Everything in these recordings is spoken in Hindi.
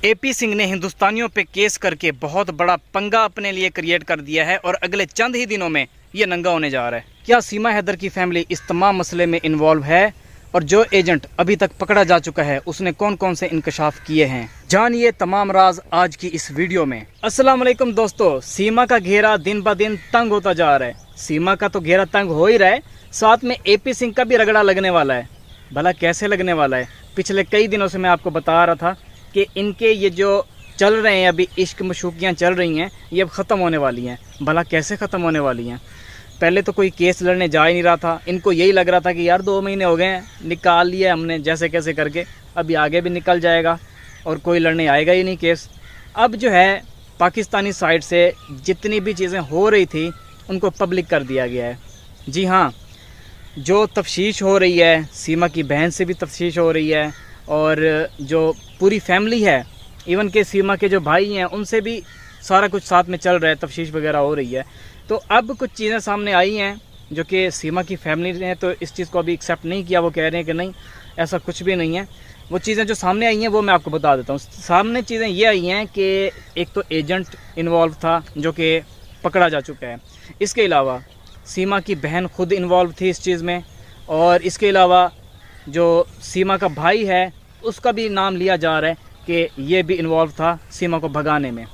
एपी सिंह ने हिंदुस्तानियों पे केस करके बहुत बड़ा पंगा अपने लिए क्रिएट कर दिया है और अगले चंद ही दिनों में ये नंगा होने जा रहा है। क्या सीमा हैदर की फैमिली इस तमाम मसले में इन्वॉल्व है और जो एजेंट अभी तक पकड़ा जा चुका है उसने कौन कौन से इंकशाफ किए हैं, जानिए तमाम राज आज की इस वीडियो में। अस्सलाम वालेकुम दोस्तों, सीमा का घेरा दिन ब दिन तंग होता जा रहा है। सीमा का तो घेरा तंग हो ही रहा है, साथ में एपी सिंह का भी रगड़ा लगने वाला है। भला कैसे लगने वाला है? पिछले कई दिनों से मैं आपको बता रहा था कि इनके ये जो चल रहे हैं अभी इश्क मशूकियाँ चल रही हैं, ये अब ख़त्म होने वाली हैं। भला कैसे ख़त्म होने वाली हैं? पहले तो कोई केस लड़ने जा ही नहीं रहा था। इनको यही लग रहा था कि यार 2 महीने हो गए हैं, निकाल लिया हमने जैसे कैसे करके, अभी आगे भी निकल जाएगा और कोई लड़ने आएगा ही नहीं केस। अब जो है पाकिस्तानी साइड से जितनी भी चीज़ें हो रही थी उनको पब्लिक कर दिया गया है। जी हाँ, जो तफ्तीश हो रही है, सीमा की बहन से भी तफ्तीश हो रही है और जो पूरी फैमिली है, इवन के सीमा के जो भाई हैं उनसे भी सारा कुछ साथ में चल रहा है, तफ्तीश वगैरह हो रही है। तो अब कुछ चीज़ें सामने आई हैं जो कि सीमा की फैमिली ने तो इस चीज़ को अभी एक्सेप्ट नहीं किया। वो कह रहे हैं कि नहीं, ऐसा कुछ भी नहीं है। वो चीज़ें जो सामने आई हैं वो मैं आपको बता देता हूँ। सामने चीज़ें ये आई हैं कि एक तो एजेंट इन्वॉल्व था जो कि पकड़ा जा चुका है। इसके अलावा सीमा की बहन खुद इन्वॉल्व थी इस चीज़ में, और इसके अलावा जो सीमा का भाई है उसका भी नाम लिया जा रहा है कि ये भी इन्वॉल्व था सीमा को भगाने में।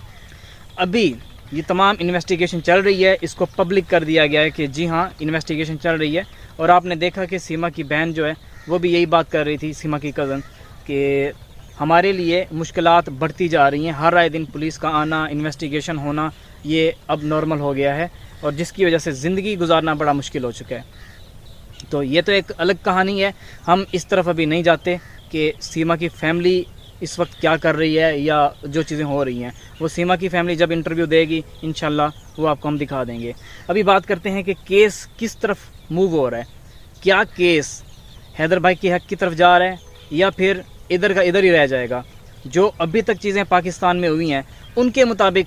अभी ये तमाम इन्वेस्टिगेशन चल रही है, इसको पब्लिक कर दिया गया है कि जी हाँ इन्वेस्टिगेशन चल रही है। और आपने देखा कि सीमा की बहन जो है वो भी यही बात कर रही थी, सीमा की कज़न, कि हमारे लिए मुश्किलात बढ़ती जा रही हैं। हर आए दिन पुलिस का आना, इन्वेस्टिगेशन होना, ये अब नॉर्मल हो गया है और जिसकी वजह से ज़िंदगी गुजारना बड़ा मुश्किल हो चुका है। तो ये तो एक अलग कहानी है, हम इस तरफ अभी नहीं जाते कि सीमा की फैमिली इस वक्त क्या कर रही है या जो चीज़ें हो रही हैं। वो सीमा की फैमिली जब इंटरव्यू देगी इंशाल्लाह वो आपको हम दिखा देंगे। अभी बात करते हैं कि केस किस तरफ मूव हो रहा है। क्या केस हैदर भाई के हक़ की तरफ जा रहा है या फिर इधर का इधर ही रह जाएगा? जो अभी तक चीज़ें पाकिस्तान में हुई हैं उनके मुताबिक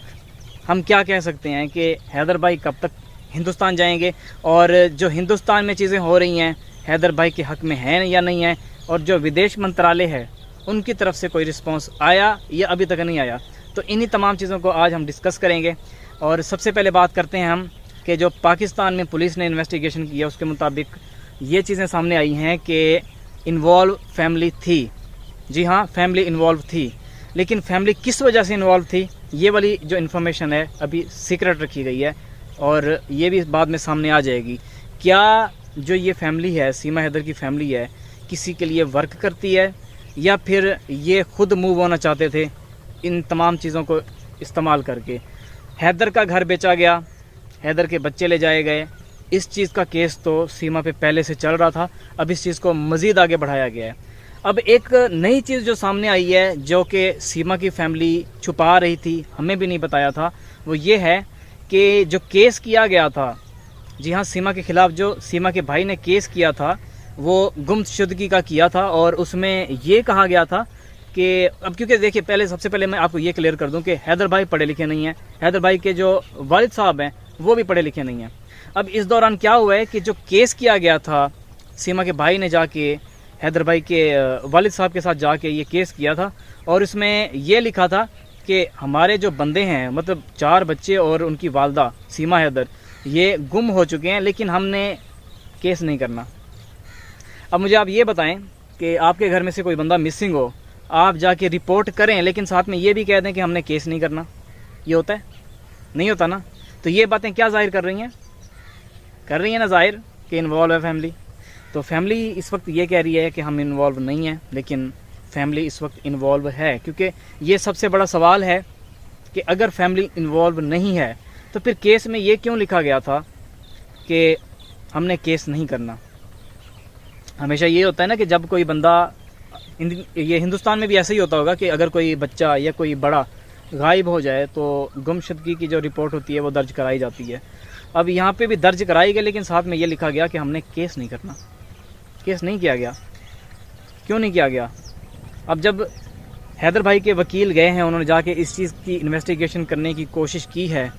हम क्या कह सकते हैं कि हैदर भाई कब तक हिंदुस्तान जाएंगे, और जो हिंदुस्तान में चीज़ें हो रही हैं हैदर भाई के हक़ में हैं या नहीं है, और जो विदेश मंत्रालय है उनकी तरफ से कोई रिस्पांस आया या अभी तक नहीं आया। तो इन्हीं तमाम चीज़ों को आज हम डिस्कस करेंगे। और सबसे पहले बात करते हैं हम कि जो पाकिस्तान में पुलिस ने इन्वेस्टिगेशन किया उसके मुताबिक ये चीज़ें सामने आई हैं कि इन्वॉल्व फैमिली थी। जी हाँ, फैमिली इन्वॉल्व थी, लेकिन फैमिली किस वजह से इन्वॉल्व थी ये वाली जो इन्फॉर्मेशन है अभी सीक्रेट रखी गई है और ये भी बाद में सामने आ जाएगी। क्या जो ये फैमिली है, सीमा हैदर की फैमिली है, किसी के लिए वर्क करती है या फिर ये खुद मूव होना चाहते थे इन तमाम चीज़ों को इस्तेमाल करके? हैदर का घर बेचा गया, हैदर के बच्चे ले जाए गए। इस चीज़ का केस तो सीमा पे पहले से चल रहा था, अब इस चीज़ को मज़ीद आगे बढ़ाया गया है। अब एक नई चीज़ जो सामने आई है जो कि सीमा की फैमिली छुपा रही थी, हमें भी नहीं बताया था, वो ये है कि जो केस किया गया था, जी हाँ, सीमा के ख़िलाफ़ जो सीमा के भाई ने केस किया था वो गुमशुदगी का किया था। और उसमें ये कहा गया था कि अब क्योंकि देखिए, पहले सबसे पहले मैं आपको ये क्लियर कर दूं कि हैदर भाई पढ़े लिखे नहीं हैं, हैदर भाई के जो वालिद साहब हैं वो भी पढ़े लिखे नहीं हैं। अब इस दौरान क्या हुआ है कि जो केस किया गया था, सीमा के भाई ने जाके हैदर भाई के वालिद साहब के साथ जाके ये केस किया था और इसमें ये लिखा था कि हमारे जो बंदे हैं, मतलब 4 बच्चे और उनकी वालदा सीमा हैदर, ये गुम हो चुके हैं, लेकिन हमने केस नहीं करना। अब मुझे आप ये बताएं कि आपके घर में से कोई बंदा मिसिंग हो, आप जाके रिपोर्ट करें लेकिन साथ में ये भी कह दें कि हमने केस नहीं करना। ये होता है? नहीं होता ना। तो ये बातें क्या जाहिर कर रही हैं? कर रही हैं ना जाहिर कि इन्वॉल्व है फैमिली। तो फैमिली इस वक्त ये कह रही है कि हम इन्वॉल्व नहीं हैं, लेकिन फैमिली इस वक्त इन्वॉल्व है। क्योंकि ये सबसे बड़ा सवाल है कि अगर फैमिली इन्वॉल्व नहीं है तो फिर केस में ये क्यों लिखा गया था कि हमने केस नहीं करना? हमेशा ये होता है ना कि जब कोई बंदा, ये हिंदुस्तान में भी ऐसा ही होता होगा कि अगर कोई बच्चा या कोई बड़ा गायब हो जाए तो गुमशुदगी की जो रिपोर्ट होती है वो दर्ज कराई जाती है। अब यहाँ पे भी दर्ज कराई गई, लेकिन साथ में ये लिखा गया कि हमने केस नहीं करना। केस नहीं किया गया। क्यों नहीं किया गया? अब जब हैदर भाई के वकील गए हैं, उन्होंने जाके इस चीज़ की इन्वेस्टिगेशन करने की कोशिश की है,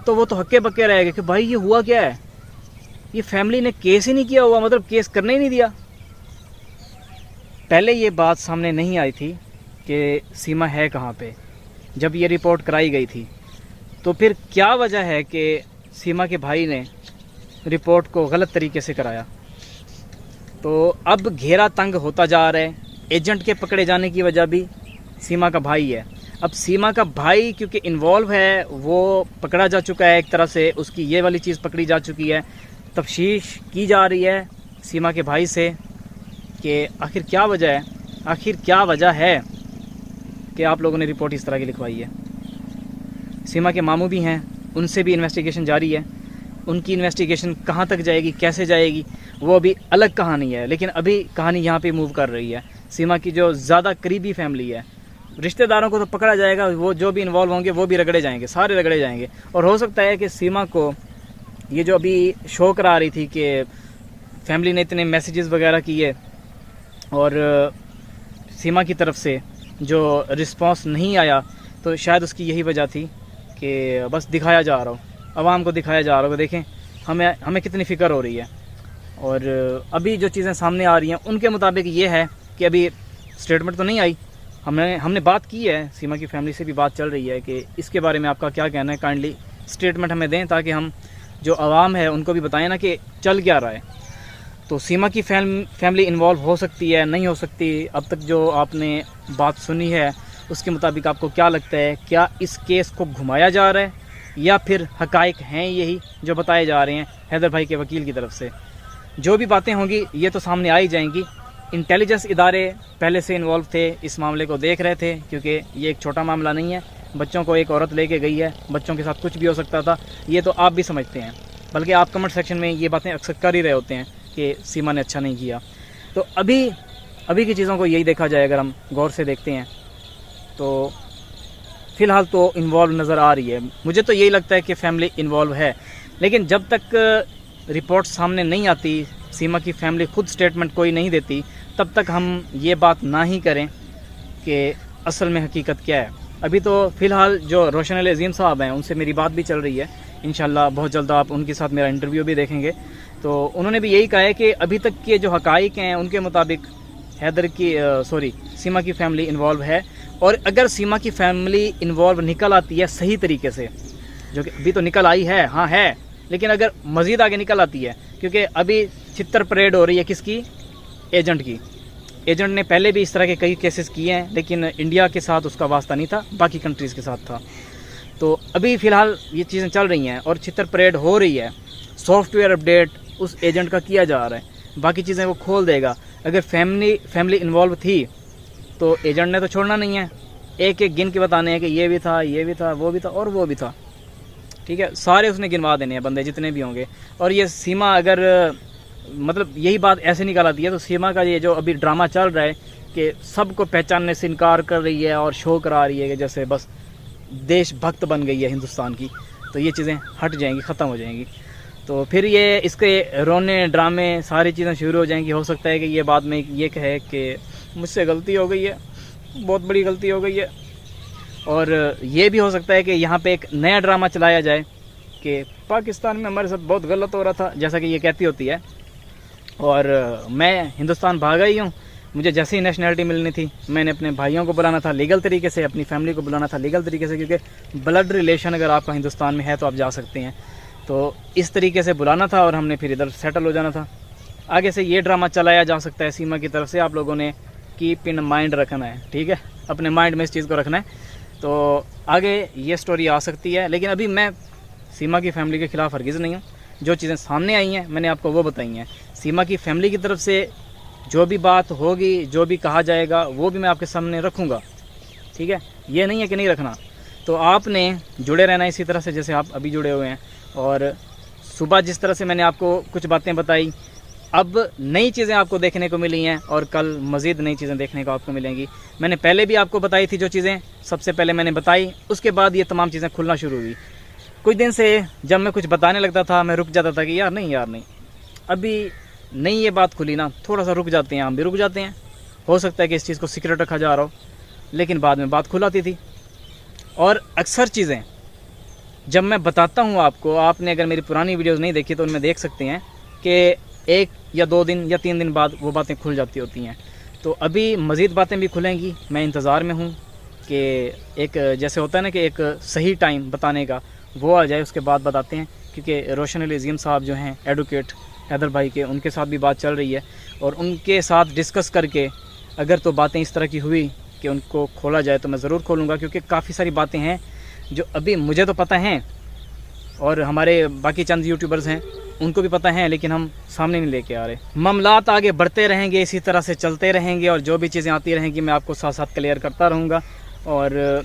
तो वो तो हक्के बक्के रह गए कि भाई ये हुआ क्या है, ये फैमिली ने केस ही नहीं किया हुआ, मतलब केस करने ही नहीं दिया। पहले ये बात सामने नहीं आई थी कि सीमा है कहाँ पे जब ये रिपोर्ट कराई गई थी, तो फिर क्या वजह है कि सीमा के भाई ने रिपोर्ट को गलत तरीके से कराया। तो अब घेरा तंग होता जा रहा है। एजेंट के पकड़े जाने की वजह भी सीमा का भाई है। अब सीमा का भाई क्योंकि इन्वॉल्व है, वो पकड़ा जा चुका है एक तरह से, उसकी ये वाली चीज़ पकड़ी जा चुकी है। तफ्तीश की जा रही है सीमा के भाई से कि आखिर क्या वजह है कि आप लोगों ने रिपोर्ट इस तरह की लिखवाई है। सीमा के मामू भी हैं, उनसे भी इन्वेस्टिगेशन जारी है। उनकी इन्वेस्टिगेशन कहाँ तक जाएगी, कैसे जाएगी, वो अभी अलग कहानी है। लेकिन अभी कहानी यहाँ पे मूव कर रही है। सीमा की जो ज़्यादा करीबी फैमिली है, रिश्तेदारों को तो पकड़ा जाएगा, वो जो भी इन्वॉल्व होंगे वो भी रगड़े जाएंगे, सारे रगड़े जाएंगे। और हो सकता है कि सीमा को ये जो अभी शो करा रही थी कि फैमिली ने इतने मैसेजेस वगैरह किए और सीमा की तरफ से जो रिस्पांस नहीं आया, तो शायद उसकी यही वजह थी कि बस दिखाया जा रहा हो, आवाम को दिखाया जा रहा हो, देखें हमें कितनी फ़िक्र हो रही है। और अभी जो चीज़ें सामने आ रही हैं उनके मुताबिक ये है कि अभी स्टेटमेंट तो नहीं आई। हमने बात की है, सीमा की फैमिली से भी बात चल रही है कि इसके बारे में आपका क्या कहना है, काइंडली स्टेटमेंट हमें दें ताकि हम जो आवाम है उनको भी बताएं ना कि चल क्या रहा है। तो सीमा की फैमिली इन्वॉल्व हो सकती है, नहीं हो सकती। अब तक जो आपने बात सुनी है उसके मुताबिक आपको क्या लगता है, क्या इस केस को घुमाया जा रहा है या फिर हकाइक हैं यही जो बताए जा रहे हैं हैदर भाई के वकील की तरफ से। जो भी बातें होंगी ये तो सामने आ ही जाएंगी। इंटेलिजेंस इदारे पहले से इन्वॉल्व थे, इस मामले को देख रहे थे, क्योंकि ये एक छोटा मामला नहीं है। बच्चों को एक औरत लेके गई है, बच्चों के साथ कुछ भी हो सकता था, ये तो आप भी समझते हैं। बल्कि आप कमेंट सेक्शन में ये बातें अक्सर कर ही रहे होते हैं कि सीमा ने अच्छा नहीं किया। तो अभी की चीज़ों को यही देखा जाए, अगर हम गौर से देखते हैं तो फ़िलहाल तो इन्वॉल्व नज़र आ रही है। मुझे तो यही लगता है कि फैमिली इन्वॉल्व है, लेकिन जब तक रिपोर्ट सामने नहीं आती, सीमा की फैमिली खुद स्टेटमेंट कोई नहीं देती, तब तक हम ये बात ना ही करें कि असल में हकीकत क्या है। अभी तो फ़िलहाल जो रोशन अली अज़ीम साहब हैं उनसे मेरी बात भी चल रही है, इंशाल्लाह बहुत जल्द आप उनके साथ मेरा इंटरव्यू भी देखेंगे। तो उन्होंने भी यही कहा है कि अभी तक के जो हकाइक हैं उनके मुताबिक सीमा की फैमिली इन्वॉल्व है। और अगर सीमा की फैमिली इन्वॉल्व निकल आती है सही तरीके से, जो कि अभी तो निकल आई है, हाँ है, लेकिन अगर मज़ीद आगे निकल आती है, क्योंकि अभी छितर परेड हो रही है किसकी, एजेंट की। एजेंट ने पहले भी इस तरह के कई केसेस किए हैं, लेकिन इंडिया के साथ उसका वास्ता नहीं था, बाकी कंट्रीज़ के साथ था। तो अभी फ़िलहाल ये चीज़ें चल रही हैं और छितर परेड हो रही है। सॉफ्टवेयर अपडेट उस एजेंट का किया जा रहा है, बाकी चीज़ें वो खोल देगा। अगर फैमिली इन्वॉल्व थी तो एजेंट ने तो छोड़ना नहीं है, एक एक गिन के बताने हैं कि ये भी था, ये भी था, वो भी था और वो भी था। ठीक है, सारे उसने गिनवा देने हैं बंदे जितने भी होंगे। और ये सीमा अगर मतलब यही बात ऐसे निकाल आती है, तो सीमा का ये जो अभी ड्रामा चल रहा है कि सबको पहचानने से इनकार कर रही है और शो करा रही है कि जैसे बस देशभक्त बन गई है हिंदुस्तान की, तो ये चीज़ें हट जाएंगी, ख़त्म हो जाएंगी। तो फिर ये इसके रोने ड्रामे सारी चीज़ें शुरू हो जाएंगी। हो सकता है कि ये बाद में ये कहे कि मुझसे गलती हो गई है, बहुत बड़ी गलती हो गई है। और ये भी हो सकता है कि यहाँ पे एक नया ड्रामा चलाया जाए कि पाकिस्तान में हमारे साथ बहुत गलत हो रहा था, जैसा कि ये कहती होती है, और मैं हिंदुस्तान भागा ही हूँ। मुझे जैसे ही नेशनलिटी मिलनी थी, मैंने अपने भाइयों को बुलाना था लीगल तरीके से, अपनी फैमिली को बुलाना था लीगल तरीके से, क्योंकि ब्लड रिलेशन अगर आपका हिंदुस्तान में है तो आप जा सकते हैं। तो इस तरीके से बुलाना था और हमने फिर इधर सेटल हो जाना था। आगे से ये ड्रामा चलाया जा सकता है सीमा की तरफ से, आप लोगों ने कीप इन माइंड रखना है, ठीक है, अपने माइंड में इस चीज़ को रखना है। तो आगे ये स्टोरी आ सकती है, लेकिन अभी मैं सीमा की फैमिली के ख़िलाफ़ हरगिज़ नहीं हूँ। जो चीज़ें सामने आई हैं मैंने आपको वो बताई हैं। सीमा की फैमिली की तरफ से जो भी बात होगी, जो भी कहा जाएगा, वो भी मैं आपके सामने रखूँगा, ठीक है। ये नहीं है कि नहीं रखना। तो आपने जुड़े रहना इसी तरह से जैसे आप अभी जुड़े हुए हैं। और सुबह जिस तरह से मैंने आपको कुछ बातें बताई, अब नई चीज़ें आपको देखने को मिली हैं और कल मज़ीद नई चीज़ें देखने को आपको मिलेंगी। मैंने पहले भी आपको बताई थी जो चीज़ें सबसे पहले मैंने बताई, उसके बाद ये तमाम चीज़ें खुलना शुरू हुई। कुछ दिन से जब मैं कुछ बताने लगता था मैं रुक जाता था कि यार नहीं, अभी नहीं ये बात खुली ना, थोड़ा सा रुक जाते हैं, हम भी रुक जाते हैं। हो सकता है कि इस चीज़ को सीक्रेट रखा जा रहा हो, लेकिन बाद में बात खुल आती थी। और अक्सर चीज़ें जब मैं बताता हूँ आपको, आपने अगर मेरी पुरानी वीडियोज़ नहीं देखी तो उनमें देख सकते हैं कि 1 या 2 दिन या 3 दिन बाद वो बातें खुल जाती होती हैं। तो अभी मज़ीद बातें भी खुलेंगी, मैं इंतज़ार में हूँ कि एक जैसे होता है ना कि एक सही टाइम बताने का वो आ जाए, उसके बाद बताते हैं। क्योंकि रोशन अली अज़ीम साहब जो हैं एडवोकेट हैदर भाई के, उनके साथ भी बात चल रही है और उनके साथ डिस्कस करके अगर तो बातें इस तरह की हुई कि उनको खोला जाए तो मैं ज़रूर खोलूँगा। क्योंकि काफ़ी सारी बातें हैं जो अभी मुझे तो पता हैं और हमारे बाकी चंद यूट्यूबर्स हैं उनको भी पता है, लेकिन हम सामने नहीं लेके आ रहे। मामलात आगे बढ़ते रहेंगे, इसी तरह से चलते रहेंगे और जो भी चीज़ें आती रहेंगी मैं आपको साथ साथ क्लियर करता रहूँगा। और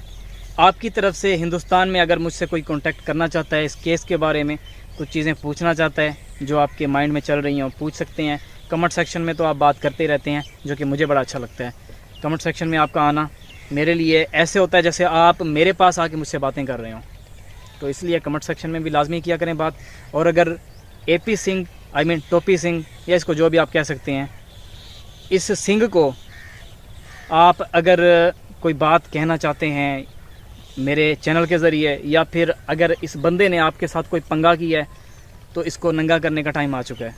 आपकी तरफ से हिंदुस्तान में अगर मुझसे कोई कांटेक्ट करना चाहता है, इस केस के बारे में कुछ चीज़ें पूछना चाहता है जो आपके माइंड में चल रही हैं, पूछ सकते हैं। कमेंट सेक्शन में तो आप बात करते ही रहते हैं, जो कि मुझे बड़ा अच्छा लगता है। कमेंट सेक्शन में आपका आना मेरे लिए ऐसे होता है जैसे आप मेरे पास आके मुझसे बातें कर रहे हो, तो इसलिए कमेंट सेक्शन में भी लाजमी किया करें बात। और अगर एपी सिंह टोपी सिंह या इसको जो भी आप कह सकते हैं, इस सिंह को आप अगर कोई बात कहना चाहते हैं मेरे चैनल के ज़रिए, या फिर अगर इस बंदे ने आपके साथ कोई पंगा किया है तो इसको नंगा करने का टाइम आ चुका है।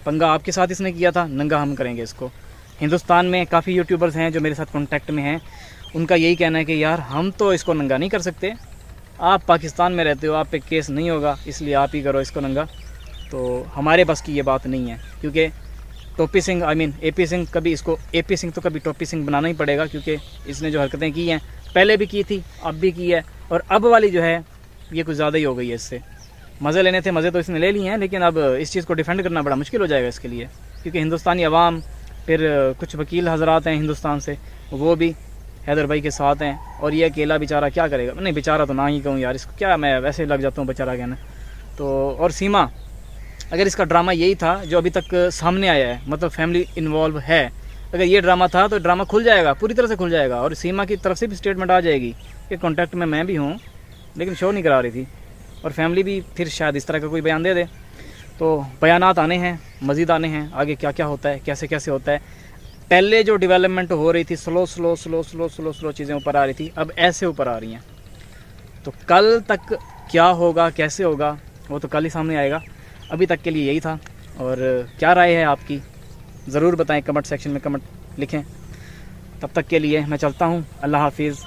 पंगा आपके साथ इसने किया था, नंगा हम करेंगे इसको। हिंदुस्तान में काफ़ी यूट्यूबर्स हैं जो मेरे साथ कॉन्टैक्ट में हैं, उनका यही कहना है कि यार हम तो इसको नंगा नहीं कर सकते, आप पाकिस्तान में रहते हो, आप पे केस नहीं होगा, इसलिए आप ही करो इसको नंगा। तो हमारे बस की ये बात नहीं है, क्योंकि टोपी सिंह एपी सिंह कभी इसको एपी सिंह तो कभी टोपी सिंह बनाना ही पड़ेगा। क्योंकि इसने जो हरकतें की हैं पहले भी की थी, अब भी की है, और अब वाली जो है ये कुछ ज़्यादा ही हो गई है। इससे मज़े लेने थे, मज़े तो इसने ले लिए हैं, लेकिन अब इस चीज़ को डिफेंड करना बड़ा मुश्किल हो जाएगा इसके लिए। क्योंकि हिंदुस्तानी अवाम, फिर कुछ वकील हजरात हैं हिंदुस्तान से, वो भी हैदर भाई के साथ हैं, और ये अकेला बेचारा क्या करेगा। नहीं, बेचारा तो ना ही कहूँ यार, इसको क्या, मैं वैसे लग जाता हूँ बेचारा कहना। तो और सीमा, अगर इसका ड्रामा यही था जो अभी तक सामने आया है, मतलब फैमिली इन्वॉल्व है, अगर ये ड्रामा था तो ड्रामा खुल जाएगा, पूरी तरह से खुल जाएगा, और सीमा की तरफ से भी स्टेटमेंट आ जाएगी कि कॉन्टैक्ट में मैं भी हूँ, लेकिन शो नहीं करा रही थी, और फैमिली भी फिर शायद इस तरह का कोई बयान दे दे। तो बयानात आने हैं, मज़ीद आने हैं, आगे क्या क्या होता है, कैसे कैसे होता है। पहले जो डेवलपमेंट हो रही थी, स्लो चीज़ें ऊपर आ रही थी, अब ऐसे ऊपर आ रही हैं। तो कल तक क्या होगा, कैसे होगा, वो तो कल ही सामने आएगा। अभी तक के लिए यही था, और क्या राय है आपकी ज़रूर बताएं, कमेंट सेक्शन में कमेंट लिखें। तब तक के लिए मैं चलता हूँ, अल्लाह हाफिज़।